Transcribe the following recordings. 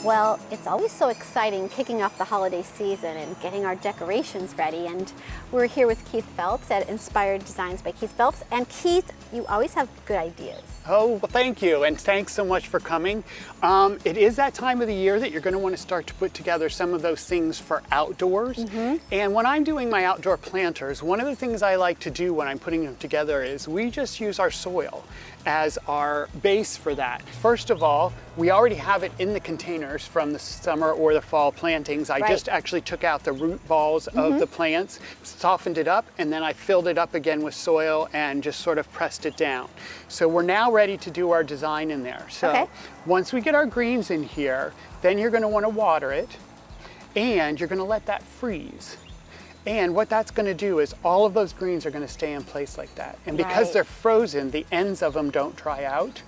Well, it's always so exciting kicking off the holiday season and getting our decorations ready. And we're here with Keith Phelps at Inspired Designs by Keith Phelps. And Keith, you always have good ideas. Oh, well, thank you, and thanks so much for coming. It is that time of the year that you're going to want to start to put together some of those things for outdoors. And when I'm doing my outdoor planters, one of the things I like to do when I'm putting them together is we just use our soil as our base for that. First of all, we already have it in the containers from the summer or the fall plantings. I just actually took out the root balls of the plants, softened it up, and then I filled it up again with soil and just sort of pressed it down. So we're now ready to do our design in there. So once we get our greens in here, then you're going to want to water it and you're going to let that freeze. And what that's going to do is all of those greens are going to stay in place like that. And because they're frozen, the ends of them don't dry out.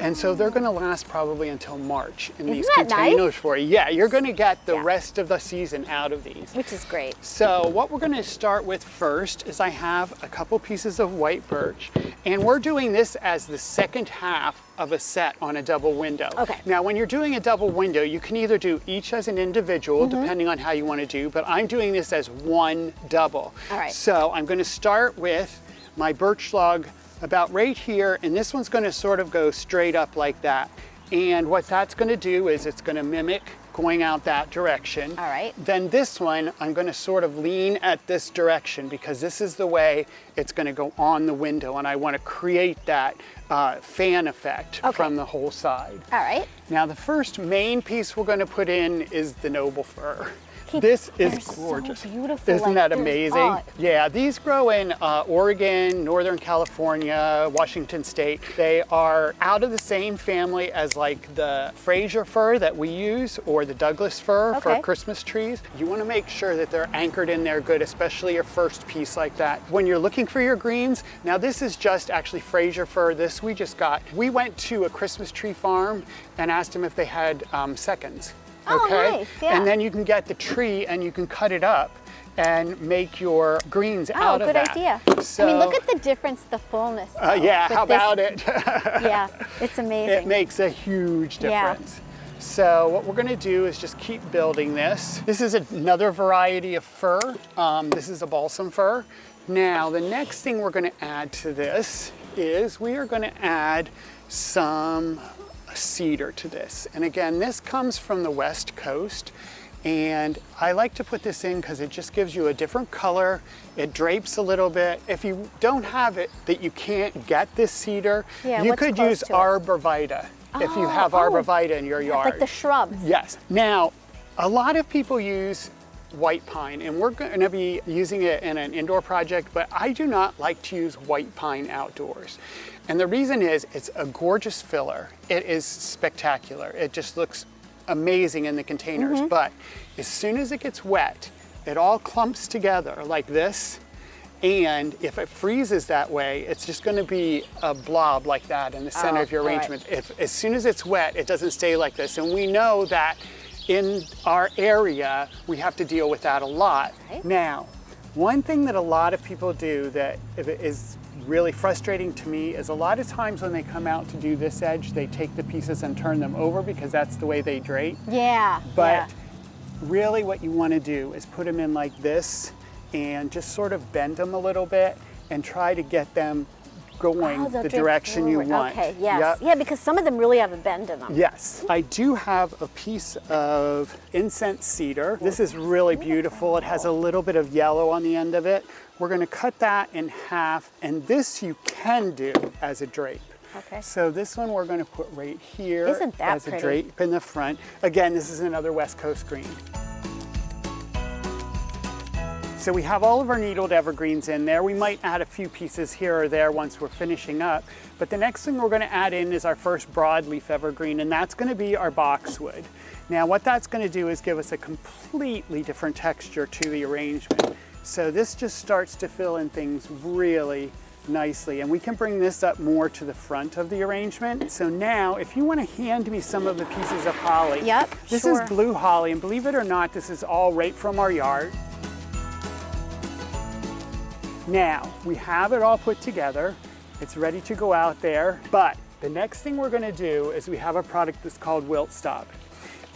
And so they're going to last probably until March in these containers for you. Yeah, you're going to get the rest of the season out of these. Which is great. So what we're going to start with first is I have a couple pieces of white birch. And we're doing this as the second half of a set on a double window. Now, when you're doing a double window, you can either do each as an individual, depending on how you want to do, but I'm doing this as one double. So I'm going to start with my birch log about right here, and this one's going to sort of go straight up like that. And what that's going to do is it's going to mimic going out that direction. Then this one, I'm going to sort of lean at this direction because this is the way it's going to go on the window, and I want to create that fan effect from the whole side. Now the first main piece we're going to put in is the noble fir. This is gorgeous. So beautiful. Isn't that amazing? Yeah, these grow in Oregon, Northern California, Washington State. They are out of the same family as like the Fraser fir that we use or the Douglas fir for Christmas trees. You want to make sure that they're anchored in there good, especially your first piece like that. When you're looking for your greens, now this is just actually Fraser fir. This we just got. We went to a Christmas tree farm and asked them if they had seconds. And then you can get the tree and you can cut it up and make your greens out of that. Good idea. So, I mean, look at the difference, the fullness. Yeah, how about it? Yeah, it's amazing. It makes a huge difference. So what we're going to do is just keep building this. This is another variety of fir. This is a balsam fir. Now, the next thing we're going to add to this is we are going to add some cedar to this. And again, this comes from the West Coast, and I like to put this in because it just gives you a different color. It drapes a little bit. If you don't have it, that you can't get this cedar, you could use arborvitae if you have arborvitae in your yard. Like the shrubs. Yes. Now, a lot of people use white pine, and we're going to be using it in an indoor project, but I do not like to use white pine outdoors. And the reason is it's a gorgeous filler. It is spectacular. It just looks amazing in the containers, but as soon as it gets wet, it all clumps together like this. And if it freezes that way, it's just going to be a blob like that in the center of your arrangement. As soon as it's wet, it doesn't stay like this. And we know that in our area, we have to deal with that a lot. Now, one thing that a lot of people do that is really frustrating to me is a lot of times when they come out to do this edge, they take the pieces and turn them over because that's the way they drape. But really what you want to do is put them in like this and just sort of bend them a little bit and try to get them going the direction you want. Yeah, because some of them really have a bend in them. Yes. I do have a piece of incense cedar. This is really beautiful. It has a little bit of yellow on the end of it. We're going to cut that in half, and this you can do as a drape. So this one we're going to put right here as a drape in the front. Again, this is another West Coast green. So we have all of our needled evergreens in there. We might add a few pieces here or there once we're finishing up. But the next thing we're going to add in is our first broadleaf evergreen, and that's going to be our boxwood. Now what that's going to do is give us a completely different texture to the arrangement. So this just starts to fill in things really nicely, and we can bring this up more to the front of the arrangement. So now if you want to hand me some of the pieces of holly. This is blue holly, and believe it or not, this is all right from our yard. Now, we have it all put together. It's ready to go out there, but the next thing we're going to do is we have a product that's called Wilt Stop.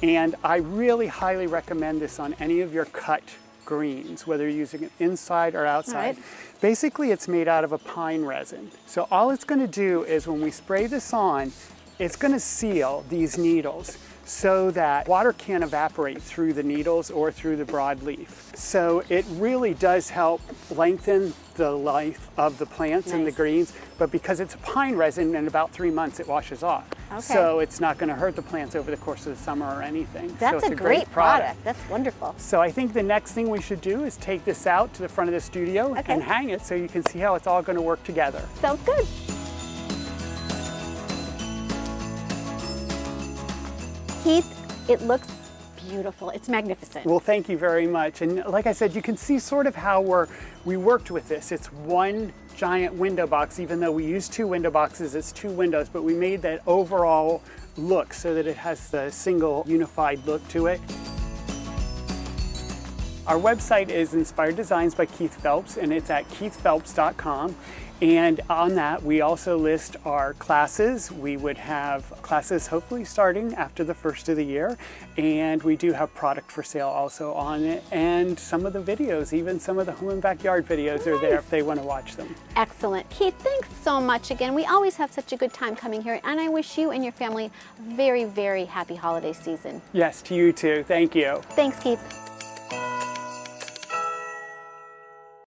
And I really highly recommend this on any of your cut greens, whether you're using it inside or outside. Right. Basically, it's made out of a pine resin. So all it's going to do is when we spray this on, it's going to seal these needles so that water can't evaporate through the needles or through the broadleaf. So it really does help lengthen the life of the plants and the Nice. greens, but because it's a pine resin, in about 3 months it washes off. Okay. So it's not going to hurt the plants over the course of the summer or anything. So That's it's a great product. That's wonderful. So I think the next thing we should do is take this out to the front of the studio Okay. and hang it so you can see how it's all going to work together. Sounds good. Keith, it looks beautiful. It's magnificent. Well, thank you very much. And like I said, you can see sort of how we worked with this. It's one giant window box, even though we use 2 window boxes, it's 2 windows, but we made that overall look so that it has the single unified look to it. Our website is Inspired Designs by Keith Phelps, and it's at keithphelps.com. And on that, we also list our classes. We would have classes hopefully starting after the first of the year. And we do have product for sale also on it. And some of the videos, even some of the home and backyard videos are there if they want to watch them. Excellent. Keith, thanks so much again. We always have such a good time coming here, and I wish you and your family a very, very happy holiday season. Yes, to you too. Thank you. Thanks, Keith.